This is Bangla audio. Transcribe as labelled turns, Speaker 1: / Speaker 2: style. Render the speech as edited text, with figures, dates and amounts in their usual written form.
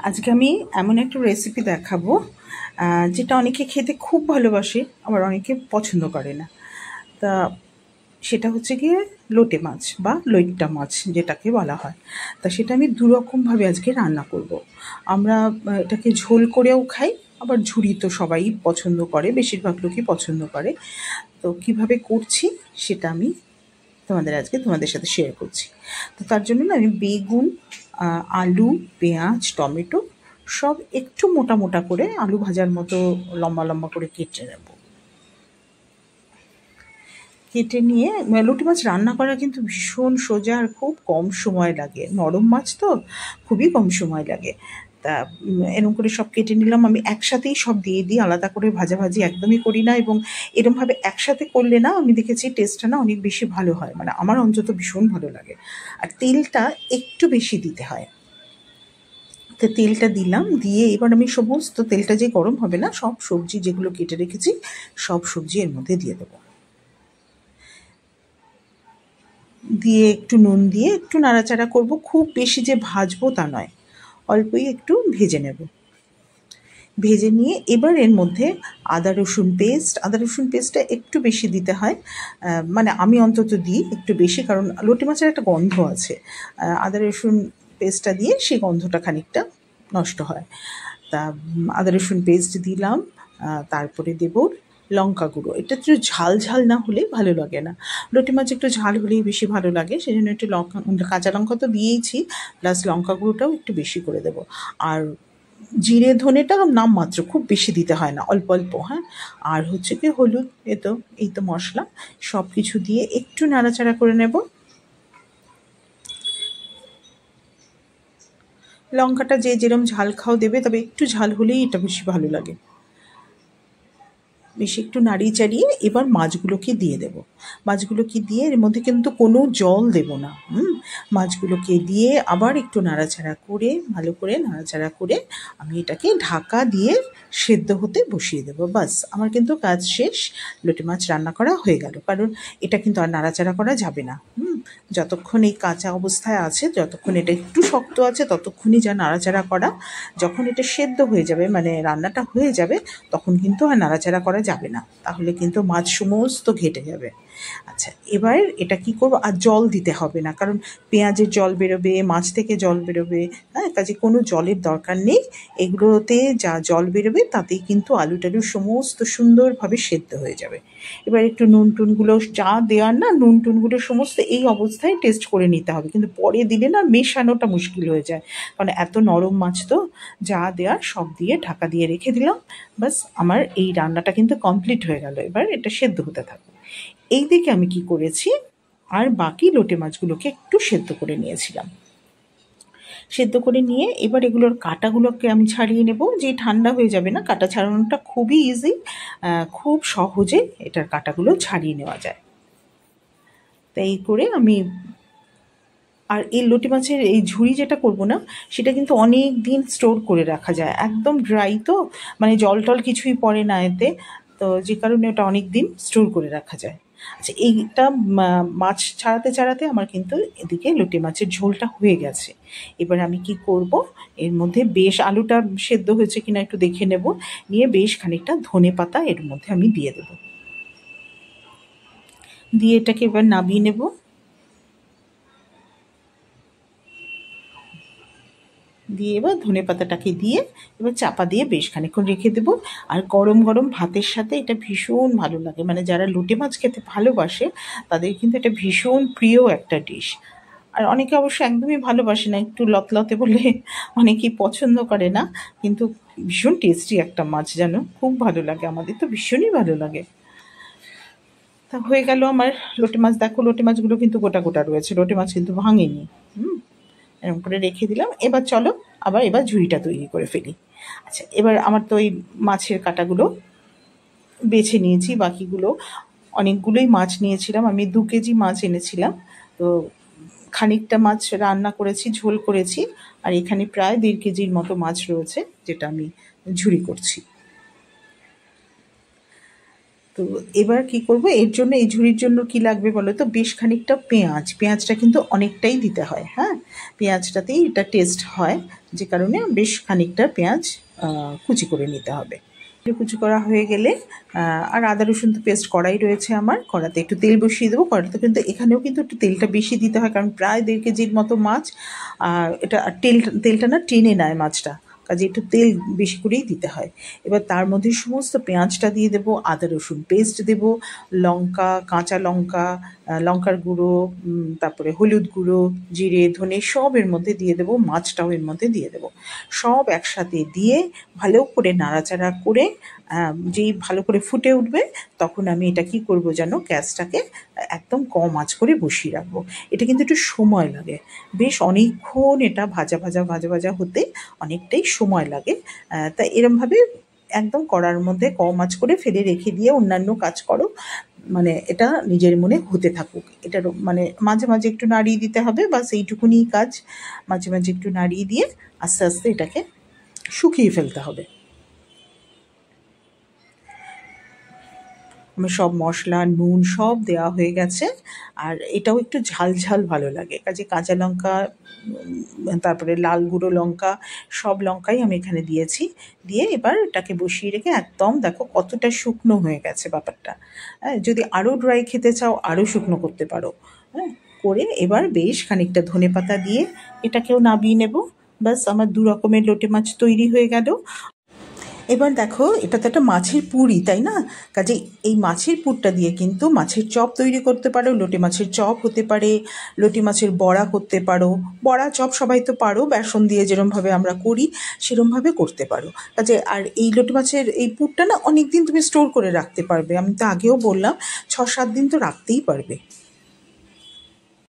Speaker 1: আজকে আমি এমন একটা রেসিপি দেখাবো যেটা অনেকে খেতে খুব ভালোবাসে, আবার অনেকে পছন্দ করে না। তা সেটা হচ্ছে গিয়ে লোটে মাছ বা লইট্টা মাছ যেটাকে বলা হয়। তা সেটা আমি দুরকমভাবে আজকে রান্না করব। আমরা এটাকে ঝোল করেও খাই, আবার ঝুরি তো সবাই পছন্দ করে, বেশিরভাগ লোকই পছন্দ করে। তো কিভাবে করছি সেটা আমি তোমাদের সাথে শেয়ার করছি। তো তার জন্য না আমি বেগুন, আলু, পেঁয়াজ, টমেটো সব একটু মোটা মোটা করে আলু ভাজার মতো লম্বা লম্বা করে কেটে নেব। কেটে নিয়ে লোটে মাছ রান্না করা কিন্তু ভীষণ সোজা আর খুব কম সময় লাগে। নরম মাছ তো খুবই কম সময় লাগে। তা এরকম করে সব কেটে নিলাম। আমি একসাথেই সব দিয়ে দিই, আলাদা করে ভাজাভাজি একদমই করি না। এবং এরকমভাবে একসাথে করলে না আমি দেখেছি টেস্টটা না অনেক বেশি ভালো হয়, মানে আমার অন্তত ভীষণ ভালো লাগে। আর তেলটা একটু বেশি দিতে হয়। তো তেলটা দিলাম, দিয়ে এবার আমি সমস্ত তেলটা যে গরম হবে না, সব সবজি যেগুলো কেটে রেখেছি সব সবজি এর মধ্যে দিয়ে দেবো। দিয়ে একটু নুন দিয়ে একটু নাড়াচাড়া করব। খুব বেশি যে ভাজবো তা নয়, অল্পই একটু ভেজে নেব। ভেজে নিয়ে এবার এর মধ্যে আদা রসুন পেস্টটা একটু বেশি দিতে হয়। মানে আমি অন্তত দিই একটু বেশি, কারণ লোটে মাছের একটা গন্ধ আছে। আদা রসুন পেস্টটা দিয়ে সেই গন্ধটা খানিকটা নষ্ট হয়। তা আদা রসুন পেস্ট দিলাম। তারপরে দেব লঙ্কা গুঁড়ো। এটা একটু ঝাল ঝাল না হলে ভালো লাগে না। লোটে মাছ একটু ঝাল হলেই বেশি ভালো লাগে, সেই জন্য একটু কাঁচা লঙ্কা তো দিয়েইছি, প্লাস লঙ্কা গুঁড়োটাও একটু বেশি করে দেবো। আর জিরে ধনেটা নামমাত্র, খুব বেশি দিতে হয় না, অল্প অল্প। হ্যাঁ, আর হচ্ছে কি হলুদ, এই তো মশলা সব কিছু দিয়ে একটু নাড়াচাড়া করে নেব। লঙ্কাটা যে যেরম ঝাল খাও দেবে, তবে একটু ঝাল হলেই এটা বেশি ভালো লাগে। বেশি একটু নাড়িয়ে চাড়িয়ে এবার মাছগুলোকে দিয়ে দেব। মাছগুলোকে দিয়ে এর মধ্যে কিন্তু কোনো জল দেব না। মাছগুলোকে দিয়ে আবার একটু নাড়াচাড়া করে, ভালো করে নাড়াচাড়া করে আমি এটাকে ঢাকা দিয়ে সেদ্ধ হতে বসিয়ে দেবো। বাস, আমার কিন্তু কাজ শেষ। লোটে মাছ রান্না করা হয়ে গেল। কারণ এটা কিন্তু আর নাড়াচাড়া করা যাবে না। যতক্ষণ এই কাঁচা অবস্থায় আছে, যতক্ষণ এটা একটু শক্ত আছে, ততক্ষণই যা নাড়াচাড়া করা। যখন এটা সেদ্ধ হয়ে যাবে, মানে রান্নাটা হয়ে যাবে, তখন কিন্তু আর নাড়াচাড়া করা যাবে না, তাহলে কিন্তু মাছ সমস্ত ঘেটে যাবে। আচ্ছা, এবার এটা কি করব, আর জল দিতে হবে না, কারণ পেঁয়াজের জল বেরোবে, মাছ থেকে জল বেরোবে। হ্যাঁ, কাজে কোনো জলের দরকার নেই। এগুলোতে যা জল বেরোবে তাতেই কিন্তু আলু টালু সমস্ত সুন্দরভাবে সেদ্ধ হয়ে যাবে। এবার একটু নুন টুনগুলো যা দেওয়ার না, নুন টুনগুলো সমস্ত এই অবস্থায় টেস্ট করে নিতে হবে, কিন্তু পরে দিলে না মেশানোটা মুশকিল হয়ে যায়, কারণ এত নরম মাছ তো। যা দেওয়ার সব দিয়ে ঢাকা দিয়ে রেখে দিলাম। বাস, আমার এই রান্নাটা কিন্তু কমপ্লিট হয়ে গেল। এবার এটা সেদ্ধ হতে থাকবে। এই দিকে আমি কি করেছি, আর বাকি লোটে মাছগুলোকে একটু সেদ্ধ করে নিয়েছিলাম। সেদ্ধ করে নিয়ে এবার এগুলোর কাঁটাগুলোকে আমি ছাড়িয়ে নেব। যে ঠান্ডা হয়ে যাবে না, কাঁটা ছাড়ানোটা খুবই ইজি, খুব সহজে এটার কাঁটাগুলো ছাড়িয়ে নেওয়া যায়। তাই করে আমি, আর এই লোটে মাছের এই ঝুড়ি যেটা করব না, সেটা কিন্তু অনেক দিন স্টোর করে রাখা যায়, একদম ড্রাই তো, মানে জল টল কিছুই পড়ে না এতে, তো যে কারণে ওটা অনেক দিন স্টোর করে রাখা যায়। আচ্ছা, এইটা মাছ ছাড়াতে ছাড়াতে আমার কিন্তু এদিকে লোটে মাছের ঝোলটা হয়ে গেছে। এবার আমি কি করব, এর মধ্যে বেশ আলুটা সেদ্ধ হয়েছে কিনা একটু দেখে নেব, নিয়ে বেশ খানিকটা ধনে পাতা এর মধ্যে আমি দিয়ে দেব। দিয়ে এটাকে এবার নামিয়ে নেব। দিয়ে এবার ধনে পাতাটাকে দিয়ে এবার চাপা দিয়ে বেশ খানিকক্ষণ রেখে দেবো। আর গরম গরম ভাতের সাথে এটা ভীষণ ভালো লাগে, মানে যারা লোটে মাছ খেতে ভালোবাসে তাদের কিন্তু এটা ভীষণ প্রিয় একটা ডিশ। আর অনেকে অবশ্য একদমই ভালোবাসে না, একটু লতলতে বলে অনেকেই পছন্দ করে না, কিন্তু ভীষণ টেস্টি একটা মাছ, জানো, খুব ভালো লাগে, আমাদের তো ভীষণই ভালো লাগে। তা হয়ে গেল আমার লোটে মাছ। দেখো, লোটে মাছগুলো কিন্তু গোটা গোটা রয়েছে, লোটে মাছ কিন্তু ভাঙেনি। এরকম করে রেখে দিলাম। এবার চলো এবার ঝুড়িটা তৈরি করে ফেলি। আচ্ছা, এবার আমার তো ওই মাছের কাঁটাগুলো বেছে নিয়েছি, বাকিগুলো অনেকগুলোই মাছ নিয়েছিলাম, আমি 2 কেজি মাছ এনেছিলাম। তো খানিকটা মাছ রান্না করেছি, ঝোল করেছি, আর এখানে প্রায় 1.5 কেজির মতো মাছ রয়েছে, যেটা আমি ঝুড়ি করছি। তো এবার কি করব, এর জন্য, এই ঝুড়ির জন্য কি লাগবে বলো তো, বেশ খানিকটা পেঁয়াজটা কিন্তু অনেকটাই দিতে হয়। হ্যাঁ, পেঁয়াজটাতেই এটা টেস্ট হয়। যে কারণে বেশ খানিকটা পেঁয়াজ কুচি করে নিতে হবে। কুচি করা হয়ে গেলে আর আদা রসুন তো পেস্ট করাই রয়েছে আমার, কড়াতে একটু তেল বসিয়ে দেবো। কড়াতে কিন্তু এখানেও কিন্তু একটু তেলটা বেশি দিতে হয়, কারণ প্রায় 1.5 কেজির মতো মাছ। এটা তেলটা না টেনে নেয় মাছটা, কাজে একটু তেল বেশি করেই দিতে হয়। এবার তার মধ্যে সমস্ত পেঁয়াজটা দিয়ে দেবো, আদা রসুন পেস্ট দেবো, লঙ্কা, কাঁচা লঙ্কা, লঙ্কার গুঁড়ো, তারপরে হলুদ গুঁড়ো, জিরে, ধনে সব এর মধ্যে দিয়ে দেবো, মাছটাও এর মধ্যে দিয়ে দেবো। সব একসাথে দিয়ে ভালো করে নাড়াচাড়া করে যেই ভালো করে ফুটে উঠবে, তখন আমি এটা কি করব জানো, গ্যাসটাকে একদম কম আঁচ করে বসিয়ে রাখবো। এটা কিন্তু একটু সময় লাগে, বেশ অনেকক্ষণ এটা ভাজা ভাজা ভাজা ভাজা হতে অনেকটাই সময় লাগে। তাই এরমভাবে একদম কড়ার মধ্যে কম আঁচ করে ফেলে রেখে দিয়ে অন্যান্য কাজ করো, মানে এটা নিজের মনে হতে থাকুক। এটার মানে মাঝে মাঝে একটু নাড়িয়ে দিতে হবে, বাস এইটুকুনিই কাজ। মাঝে মাঝে একটু নাড়িয়ে দিয়ে আস্তে আস্তে এটাকে শুকিয়ে ফেলতে হবে। আমার সব মশলা, নুন সব দেওয়া হয়ে গেছে। আর এটাও একটু ঝাল ঝাল ভালো লাগে, কাজে কাঁচা লঙ্কা, তারপরে লাল গুঁড়ো লঙ্কা, সব লঙ্কাই আমি এখানে দিয়েছি। দিয়ে এবার এটাকে বসিয়ে রেখে একদম দেখো কতটা শুকনো হয়ে গেছে ব্যাপারটা। হ্যাঁ, যদি আরও ড্রাই খেতে চাও আরও শুকনো করতে পারো। হ্যাঁ, করে এবার বেশ খানিকটা ধনেপাতা দিয়ে এটাকেও নামিয়ে নেব। ব্যাস, আমার 2 রকমের লোটে মাছ তৈরি হয়ে গেল। এবার দেখো, এটা তো একটা মাছের পুরই, তাই না? কাজেই এই মাছের পুরটা দিয়ে কিন্তু মাছের চপ তৈরি করতে পারো, লোটে মাছের চপ হতে পারে, লোটে মাছের বড়া করতে পারো। বড়া চপ সবাই তো পারো, বেসন দিয়ে যেরমভাবে আমরা করি সেরমভাবে করতে পারো। কাজে আর এই লোটে মাছের এই পুরটা না অনেক দিন তুমি স্টোর করে রাখতে পারবে। আমি তো আগেও বললাম 6-7 দিন তো রাখতেই পারবে।